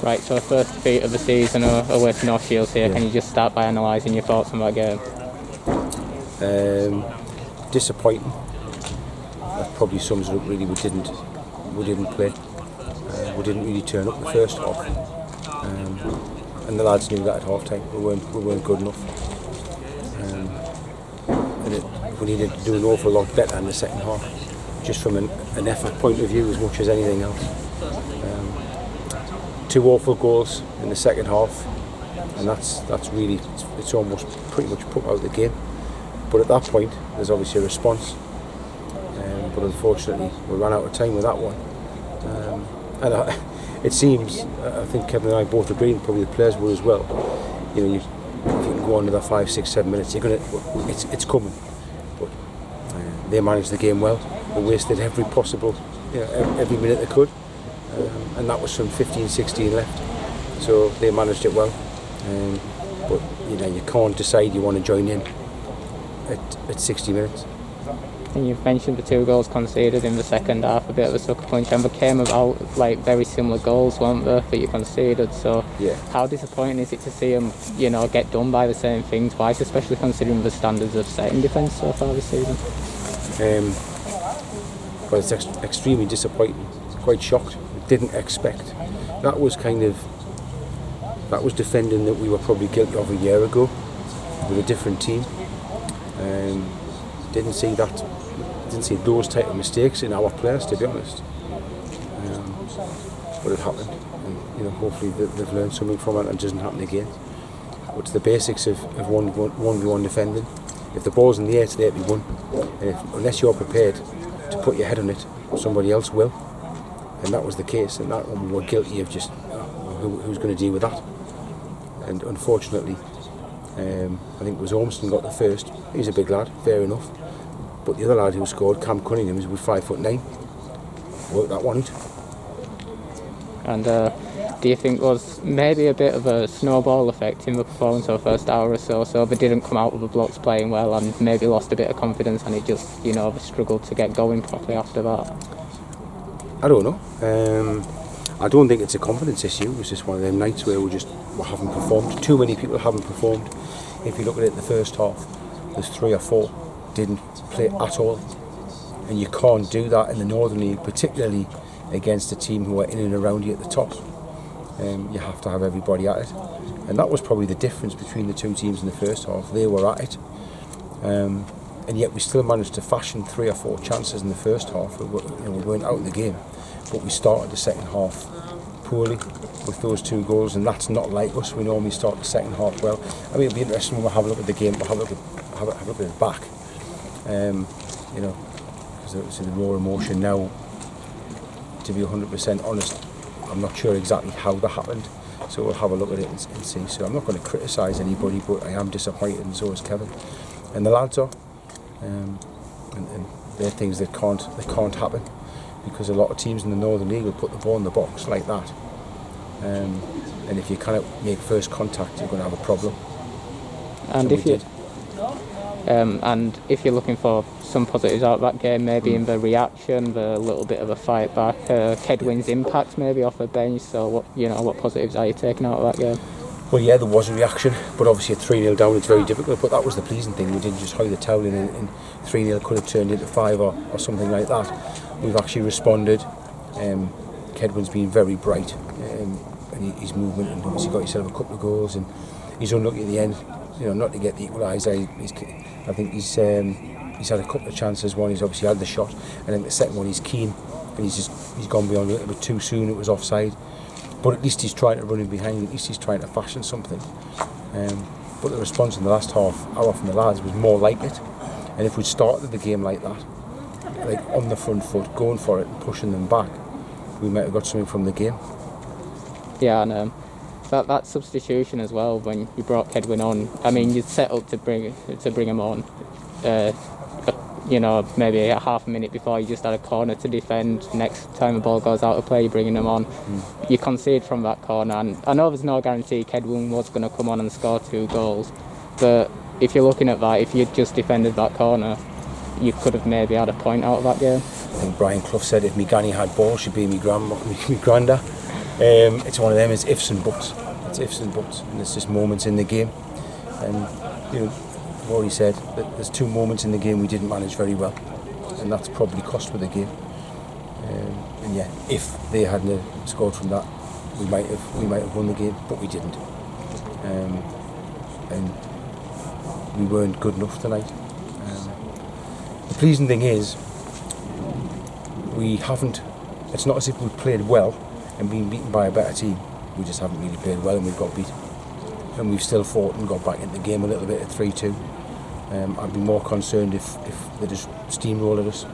Right, so the first defeat of the season away to North Shields here. Yeah. Can you just start by analysing your thoughts on that game? Disappointing. That probably sums it up really. We didn't play. We didn't really turn up the first half. And the lads knew that at half time. We weren't good enough. We needed to do an awful lot better in the second half, just from an effort point of view as much as anything else. 2 awful goals in the second half, and that's really, it's almost pretty much put out the game. But at that point, there's obviously a response. But unfortunately, we ran out of time with that one. It seems, I think Kevin and I both agree, and probably the players will as well. You know, if you can go on another 5, 6, 7 minutes, it's coming. But they managed the game well. They wasted every possible, every minute they could. And that was from 15, 16 left, so they managed it well. But you can't decide you want to join in at 60 minutes. And you've mentioned the 2 goals conceded in the second half, a bit of a sucker punch, and they came about like very similar goals, weren't they, that you conceded? So yeah. How disappointing is it to see them, get done by the same thing twice, especially considering the standards of set in defence so far this season? Well, it's extremely disappointing. Quite shocked. Didn't expect. That was defending that we were probably guilty of a year ago with a different team. Didn't see those type of mistakes in our players, to be honest. But it happened, and hopefully they've learned something from it and it doesn't happen again. But it's the basics of 1v1 defending. If the ball's in the air, it's there to be won, and unless you're prepared to put your head on it, somebody else will. And that was the case, and that one we were guilty of just who's going to deal with that. And unfortunately, I think it was Ormston got the first. He's a big lad, fair enough. But the other lad who scored, Cam Cunningham, was 5'9". Worked that one out. And do you think was maybe a bit of a snowball effect in the performance of the first hour or so? So they didn't come out with the blocks playing well and maybe lost a bit of confidence, and it just, they struggled to get going properly after that? I don't know. I don't think it's a confidence issue. It's just one of them nights where we haven't performed. Too many people haven't performed. If you look at it in the first half, there's 3 or 4 didn't play at all. And you can't do that in the Northern League, particularly against a team who are in and around you at the top. You have to have everybody at it. And that was probably the difference between the 2 teams in the first half. They were at it. And yet we still managed to fashion 3 or 4 chances in the first half. We weren't out of the game, but we started the second half poorly with those 2 goals, and that's not like us. We normally start the second half well. I mean, it'll be interesting when we have a look at the game, we'll have a look at it back. Because it's in the raw emotion now. To be 100% honest, I'm not sure exactly how that happened, so we'll have a look at it and see. So I'm not going to criticise anybody, but I am disappointed, and so is Kevin. And the lads are. And they're things that can't happen, because a lot of teams in the Northern League will put the ball in the box like that, and if you cannot make first contact, you're going to have a problem. And if you're looking for some positives out of that game, maybe in the reaction, the little bit of a fight back, Kedwin's impact maybe off the bench. So what positives are you taking out of that game? Well, yeah, there was a reaction, but obviously at 3-0 down it's very difficult, but that was the pleasing thing. We didn't just hide the towel in, and 3-0 could have turned into 5 or something like that. We've actually responded. Kedwin's been very bright, and his movement, and obviously got himself a couple of goals, and he's unlucky at the end, not to get the equaliser. I think he's had a couple of chances. One, he's obviously had the shot, and then the second one he's keen, and he's gone beyond a little bit too soon. It was offside. But at least he's trying to run in behind, at least he's trying to fashion something. But the response in the last half, hour from the lads, was more like it. And if we'd started the game like that, like on the front foot, going for it and pushing them back, we might have got something from the game. Yeah, and that substitution as well, when you brought Kedwin on, I mean, you'd set up to bring him on. Maybe a half a minute before you just had a corner to defend. Next time the ball goes out of play, you're bringing them on. You concede from that corner, and I know there's no guarantee Kedwin was going to come on and score 2 goals, but if you're looking at that, if you'd just defended that corner, you could have maybe had a point out of that game. I think Brian Clough said if me granny had balls, she'd be me granda. It's one of them. It's ifs and buts. It's ifs and buts, and there's just moments in the game. And I've already said that there's 2 moments in the game we didn't manage very well, and that's probably cost with the game. And yeah, if they hadn't scored from that, we might have won the game, but we didn't. And we weren't good enough tonight. The pleasing thing is, we haven't. It's not as if we've played well and been beaten by a better team. We just haven't really played well, and we've got beat. And we've still fought and got back into the game a little bit at 3-2. I'd be more concerned if they just steamrolled us,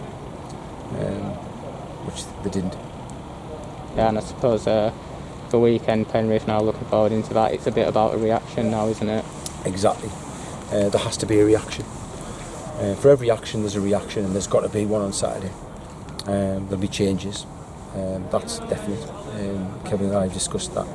which they didn't. Yeah, and I suppose the weekend, Penrith now looking forward into that, it's a bit about a reaction now, isn't it? Exactly. There has to be a reaction. For every action there's a reaction, and there's got to be one on Saturday. There'll be changes. That's definite. Kevin and I have discussed that.